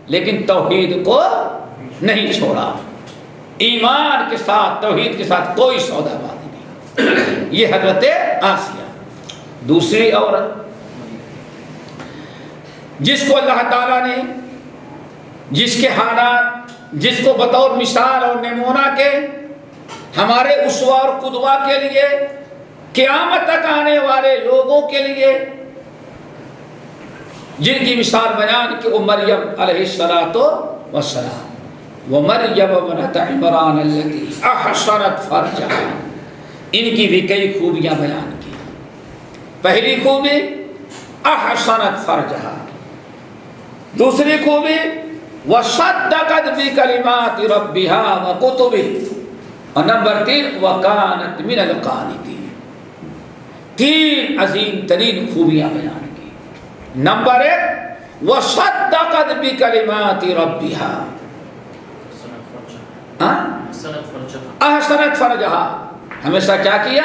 لیکن توحید کو نہیں چھوڑا، ایمان کے ساتھ توحید کے ساتھ کوئی سودا بازی نہیں۔ یہ حضرت آسیہ۔ دوسری عورت جس کو اللہ تعالیٰ نے جس کے حالات، جس کو بطور مثال اور نمونہ کے ہمارے اسوہ اور قدوہ کے لیے، قیامت تک آنے والے لوگوں کے لیے جن کی مثال بیان کی، وہ مریم علیہ السلام، وہ مریم ابنت عمران التی احصنت فرجہا، ان کی بھی کئی خوبیاں بیان کی۔ پہلی خوبی احصنت فرجہا، دوسری خوبی وصدقت بکلمات ربها وکتبہ، اور نمبر 3 وکانت من القانتین۔ 3 عظیم ترین خوبیاں بیان کی۔ نمبر 1 وصدقت بکلمات ربها، احسنت فرجہا، ہمیشہ کیا کیا؟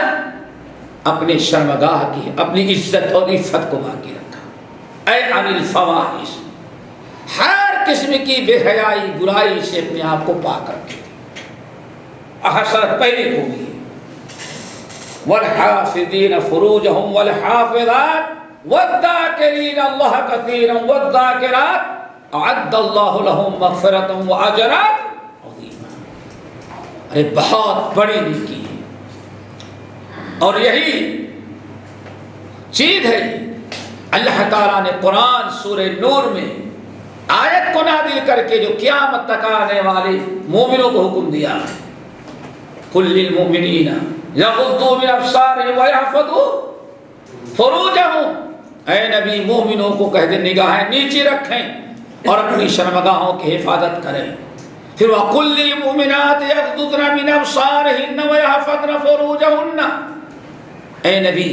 اپنے شرمگاہ کی، اپنی عزت اور عفت کو باقی رکھا۔ اے عن الفواحش، ہر قسم کی بے حیائی برائی سے اپنے آپ کو پاک رکھے۔ احسنت پہلی خوبی ہے۔ والحافظین فروجہم والحافظات والذاکرین اللہ کثیرا والذاکرات اعد اللہ لہم مغفرۃ واجرا عظیما۔ ارے بہت بڑی نیکی ہے، اور یہی چیز ہے اللہ تعالیٰ نے قرآن سورہ نور میں آیت کو نازل کر کے جو قیامت تک آنے والے مومنوں کو حکم دیا، قل للمؤمنین یغضوا من ابصارہم ویحفظوا فروجہم، اے نبی مومنوں کو کہہ دے نگاہیں نیچے رکھیں اور اپنی شرمگاہوں کی حفاظت کریں۔ پھر وَقُلْ لِلْمُؤْمِنَاتِ يَغْضُضْنَ مِنْ أَبْصَارِهِنَّ وَيَحْفَظْنَ فُرُوجَهُنَّ، اے نبی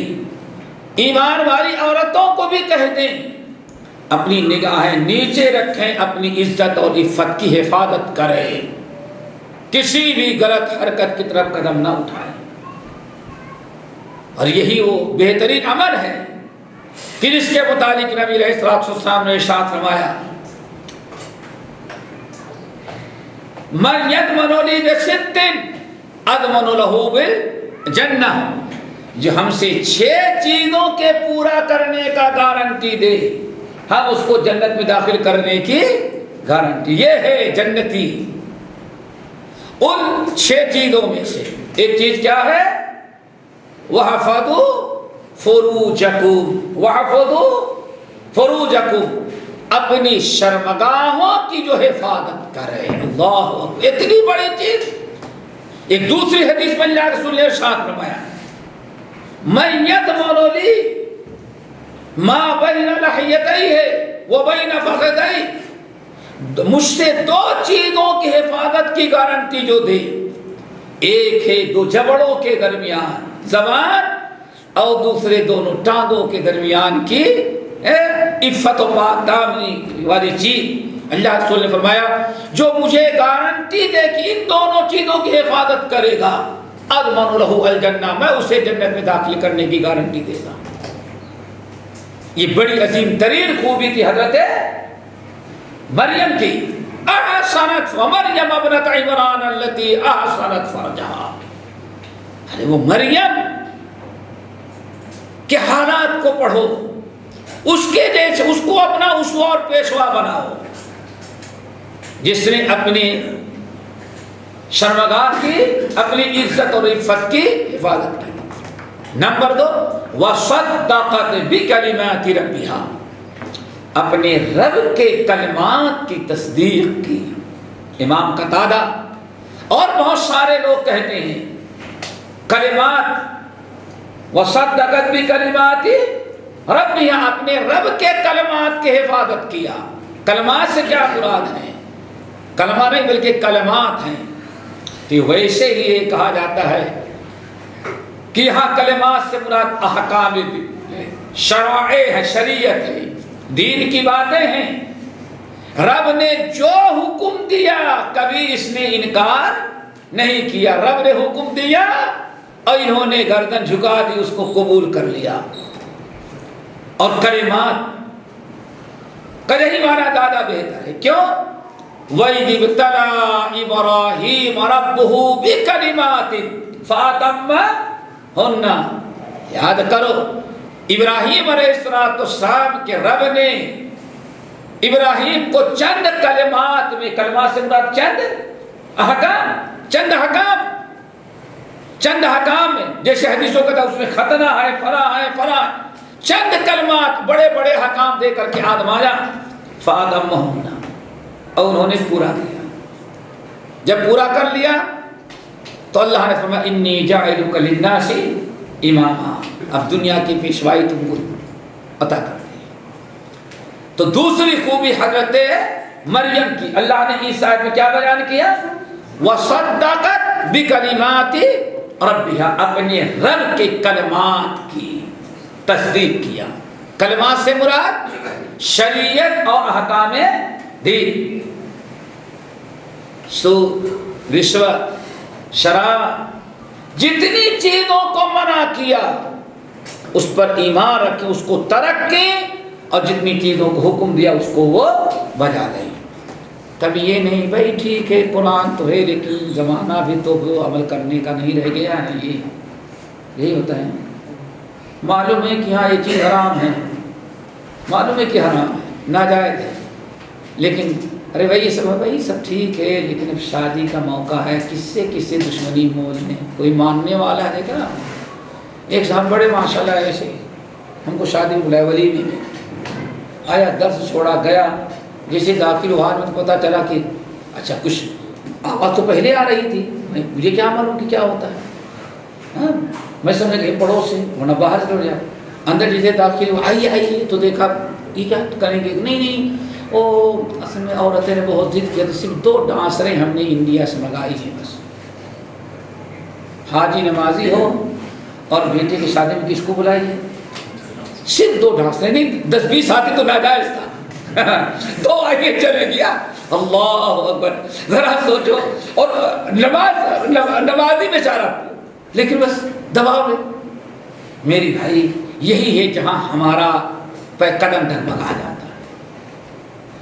ایمان والی عورتوں کو بھی کہہ دیں اپنی نگاہیں نیچے رکھیں، اپنی عزت اور عفت کی حفاظت کریں، کسی بھی غلط حرکت کی طرف قدم نہ اٹھائیں۔ اور یہی وہ بہترین عمل ہے کہ جس کے متعلق نبی علیہ الصلوۃ والسلام نے ارشاد فرمایا، من یضمن لی بست اضمن لہ بالجنہ، جو ہم سے 6 چیزوں کے پورا کرنے کا گارنٹی دے، ہم اس کو جنت میں داخل کرنے کی گارنٹی۔ یہ ہے جنتی۔ ان 6 چیزوں میں سے ایک چیز کیا ہے؟ وَحَفَظُوا فُرُوجَكُمْ، وَحَفَظُوا فُرُوجَكُمْ، اپنی شرمگاہوں کی جو حفاظت کرے۔ اللہ اکبر، اتنی بڑی چیز۔ ایک دوسری حدیث میں اللہ رسول نے ارشاد فرمایا، من یضمن لی ما بین لحیتیہ وبین فخذیہ، مجھ سے 2 چیزوں کی حفاظت کی گارنٹی جو دے، ایک ہے 2 جبڑوں کے درمیان زبان، اور دوسرے دونوں ٹانگوں کے درمیان کی عفت و پاک دامنی والی چیز۔ اللہ رسول نے فرمایا جو مجھے گارنٹی دے کہ ان دونوں چیزوں کی حفاظت کرے گا، اضمن لہ الجنہ، میں اسے جنت میں داخل کرنے کی گارنٹی دے گا۔ یہ بڑی عظیم ترین خوبی تھی حضرت مریم کی۔ احسنت ومریم ابنت عمران التی احسنت فرجہا، ارے وہ مریم کے حالات کو پڑھو، اس کے جیسے اس کو اپنا اسوہ اور پیشوا بناؤ، جس نے اپنی شرمگاہ کی، اپنی عزت اور عفت کی حفاظت کی۔ نمبر 2 وصدقت بکلمات ربہا، اپنے رب کے کلمات کی تصدیق کی۔ امام قتادہ اور بہت سارے لوگ کہتے ہیں کلمات وصدقت بکلمات ربہا، اپنے رب کے کلمات کی حفاظت کیا۔ کلمات سے کیا مراد ہے؟ کلمہ نہیں بلکہ کلمات ہیں۔ تو ویسے ہی یہ کہا جاتا ہے کہ یہاں کلمات سے مراد احکام شرائع ہے، شریعت ہے، دین کی باتیں ہیں۔ رب نے جو حکم دیا کبھی اس نے انکار نہیں کیا، رب نے حکم دیا اور انہوں نے گردن جھکا دی، اس کو قبول کر لیا۔ اور کلمات کا یہی معنی زیادہ بہتر ہے۔ کیوں؟ وَإِذِ ابْتَلَىٰ إِبْرَاهِيمَ رَبُّهُ بِكَلِمَاتٍ فَأَتَمَّهُنَّ، یاد کرو ابراہیم علیہ السلام کے رب نے ابراہیم کو چند کلمات میں، کلمات سے مراد چند احکام، چند احکام میں، جیسے حدیثوں کا تھا اس میں ختنہ ہے، فرا ہے، فرا، چند کلمات بڑے بڑے احکام دے کر کے آزمایا۔ فَأَتَمَّهُنَّ، اور انہوں نے پورا کیا۔ جب پورا کر لیا تو اللہ نے فرمایا انی جاعلک للناس اماما، اب دنیا کی پیشوائی تم کو عطا کر دی۔ تو دوسری خوبی حضرت مریم کی اللہ نے اس آیت میں کیا بیان کیا؟ وَصَدَّقَتْ بِكَلِمَاتِ رَبِّهَا، اپنے رب کے کلمات کی تصدیق کیا۔ کلمات سے مراد شریعت اور احکام دین، سود، رشوت، شراب، جتنی چیزوں کو منع کیا اس پر ایمان رکھیں، اس کو ترک کریں، اور جتنی چیزوں کو حکم دیا اس کو وہ بجا لیں۔ تب یہ نہیں بھائی ٹھیک ہے قرآن تو ہے لیکن زمانہ بھی تو وہ عمل کرنے کا نہیں رہ گیا ہے، یہی ہوتا ہے۔ معلوم ہے کہ ہاں یہ چیز حرام ہے، معلوم ہے کہ حرام ہے، ناجائز ہے، لیکن ارے بھائی یہ سب ٹھیک ہے لیکن اب شادی کا موقع ہے، کس سے دشمنی مول لیں، کوئی ماننے والا ہے دیکھا۔ ایک صاحب بڑے ماشاءاللہ ایسے ہم کو شادی بلائے ولی میں آیا، درس چھوڑا گیا، جیسے داخل ہوا میں پتہ چلا کہ اچھا کچھ آواز تو پہلے آ رہی تھی، مجھے کیا معلوم کہ کیا ہوتا ہے، ہاں میں سمجھ گئی پڑوس سے، ورنہ باہر سے جائے، اندر جیسے داخل ہوا آئیے تو دیکھا یہ کیا کریں گے، نہیں وہ اصل میں عورتیں نے بہت ضد کیا، صرف 2 ڈانسریں ہم نے انڈیا سے منگائی ہیں بس، حاجی نمازی ہو اور بیٹے کی شادی میں کس کو بلائی ہے، صرف 2 ڈانسریں، نہیں 10-20 آتی تو ناجائز تھا، 2 آئیے چلے گیا، اللہ اکبر، ذرا سوچو، اور نمازی بیچارہ، لیکن بس دباؤ میں۔ میری بھائی یہی ہے جہاں ہمارا قدم ڈگمگا جاتا ہے،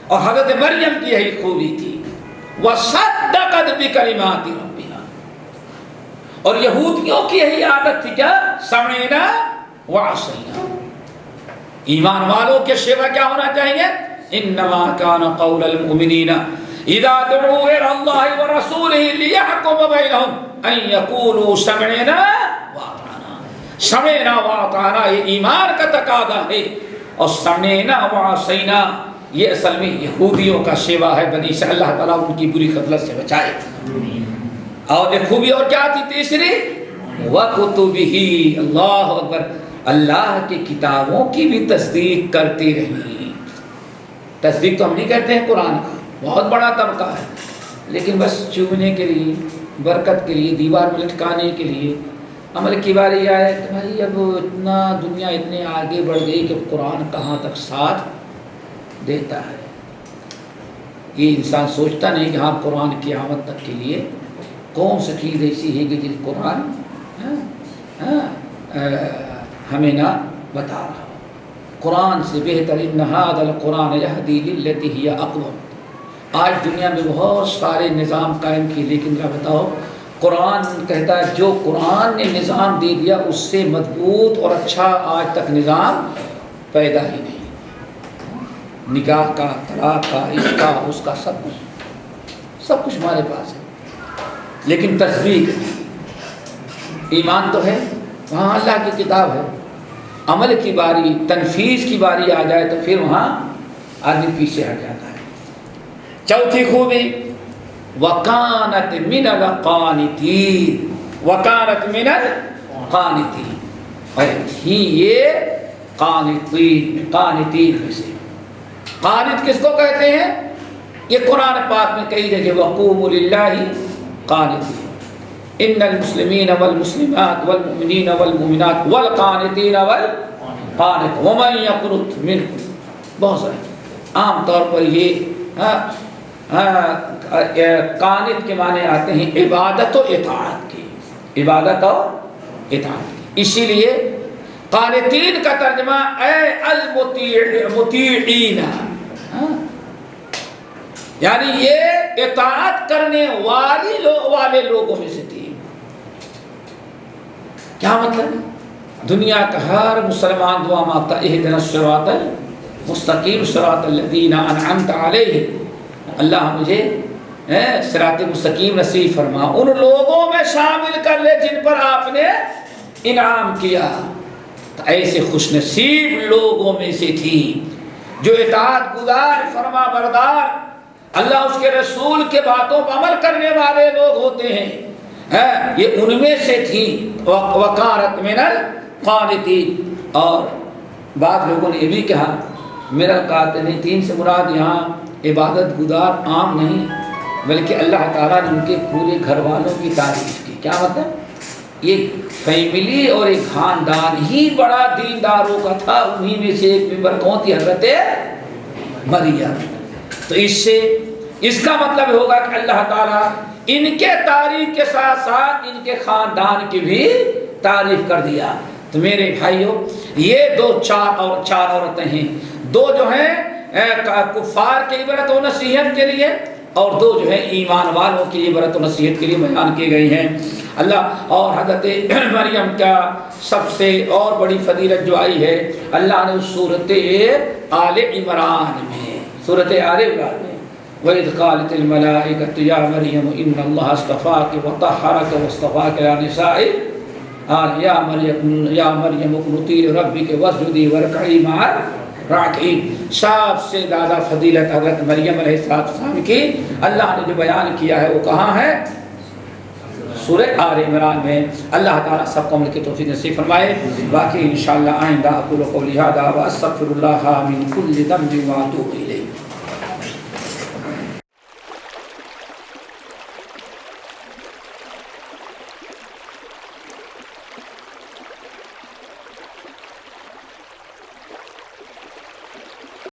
اور حضرت مریم کی یہی خوبی تھی، وَصَدَّقَتْ بِكَلِمَاتِ رَبِّهَا، اور یہودیوں کی یہی عادت تھی، کیا؟ سمعنا وعصینا۔ ایمان والوں کے شیوا کیا ہونا چاہیے؟ انما کان قول المؤمنین اذا دعوا الى اللہ ورسولہ لیحکم بینہم ان یقولوا سمعنا واطعنا۔ سمعنا واطعنا یہ ایمان کا تقاضا ہے، اور سمعنا وعصینا یہ اصل میں یہودیوں کا شیوا ہے، بنی سے اللہ تعالیٰ ان کی بری خصلت سے بچائے۔ اور ایک خوبی اور کیا تھی تیسری؟ وَكُتُبِهِ، اللہ اکبر، اللہ کی کتابوں کی بھی تصدیق کرتی رہی۔ تصدیق تو ہم نہیں کرتے ہیں قرآن کا، بہت بڑا طبقہ ہے، لیکن بس چوبنے کے لیے، برکت کے لیے، دیوار میں لٹکانے کے لیے عمل کی باری آئے کہ بھائی اب اتنا دنیا اتنے آگے بڑھ گئی کہ قرآن کہاں تک ساتھ دیتا ہے۔ یہ انسان سوچتا نہیں کہ ہاں قرآن قیامت تک کے لیے کون سی چیز ایسی ہے کہ جس قرآن ہمیں نہ بتا رہا۔ قرآن سے بہتر ان ھذا القرآن یہدی للتی ہی اقوم۔ آج دنیا میں بہت سارے نظام قائم کیے، لیکن ذرا بتاؤ قرآن کہتا ہے جو قرآن نے نظام دے دیا اس سے مضبوط اور اچھا آج تک نظام پیدا ہی نہیں۔ نکاح کا، طلاق کا، اس کا، اس کا، سب کچھ ہمارے پاس ہے، لیکن تصدیق ایمان تو ہے، وہاں اللہ کی کتاب ہے، عمل کی باری، تنفیذ کی باری آ جائے تو پھر وہاں آدمی پیچھے ہٹ جاتا ہے۔ چوتھی خوبی وَكَانَتْ مِنَ الْقَانِتِينَ، وَكَانَتْ مِنَ الْقَانِتِينَ، اور تھی یہ قانتین میں سے۔ قانت کس کو کہتے ہیں؟ یہ قرآن پاک میں کئی جگہ وَقُومُوا لِلَّهِ قانتین، ان المسلمین والمسلمات والمؤمنین والمؤمنات والقانتین والقانت ومن یقنت منکم، بہت سارے عام طور پر یہ قانت کے معنی آتے ہیں عبادت و اطاعت کے، عبادت و اطاعت کی، اسی لیے قانتین کا ترجمہ اے المطیعین، یعنی یہ اطاعت کرنے والے لوگوں میں سے تھی۔ کیا مطلب؟ دنیا کا ہر مسلمان دعا مانگتا اہدنا الصراط المستقیم صراط الذین انعمت علیہم، اللہ مجھے صراط مستقیم نصیب فرما، ان لوگوں میں شامل کر لے جن پر آپ نے انعام کیا۔ تو ایسے خوش نصیب لوگوں میں سے تھی جو اطاعت گزار، فرما بردار، اللہ اس کے رسول کے باتوں پر عمل کرنے والے لوگ ہوتے ہیں، یہ ان میں سے تھی۔ وَقَانَتْ مِنَ الْقَانِتِينَ، اور بعض لوگوں نے یہ بھی کہا میرا قانتین سے مراد یہاں عبادت گزار عام نہیں بلکہ اللہ تعالیٰ نے ان کے پورے گھر والوں کی تعریف کی. کیا مطلب؟ ایک فیملی اور ایک خاندان ہی بڑا دینداروں کا تھا. انہی میں سے ایک ممبر کون تھی؟ حضرت مریم. تو اس سے اس کا مطلب ہوگا کہ اللہ تعالیٰ ان کے تعریف کے ساتھ ساتھ ان کے خاندان کی بھی تعریف کر دیا. تو میرے بھائیوں یہ چار عورتیں ہیں. دو جو ہیں کفار کی عبرت و نصیحت کے لیے اور دو جو ہیں ایمان والوں کی عبرت و نصیحت کے لیے بیان کی گئی ہیں. اللہ اور حضرت مریم کا سب سے اور بڑی فضیلت جو آئی ہے اللہ نے سورۃ آل عمران میں وَإِذْ قَالَتِ الْمَلَائِكَةُ يَا مَرْيَمُ إِنَّ اللَّهَ اصْطَفَاكِ وَطَهَّرَكَ وَاصْطَفَاكَ عَلَى النِّسَاءِ يَا مَرْيَمُ اقْنُتِي لِرَبِّكِ وَاسْجُدِي وَارْكَعِي مَعَ الرَّاكِعِينَ. سب سے زیادہ فضیلت حضرت مریم علیہ السلام کی اللہ نے جو بیان کیا ہے وہ کہاں ہے؟ سورہ آل عمران میں. اللہ تعالیٰ سب کو عمل کی توفیق نصیب فرمائے. باقی انشاءاللہ آئندہ اقول قولی ھذا واستغفر اللہ من کل ذنب واتوب الیہ.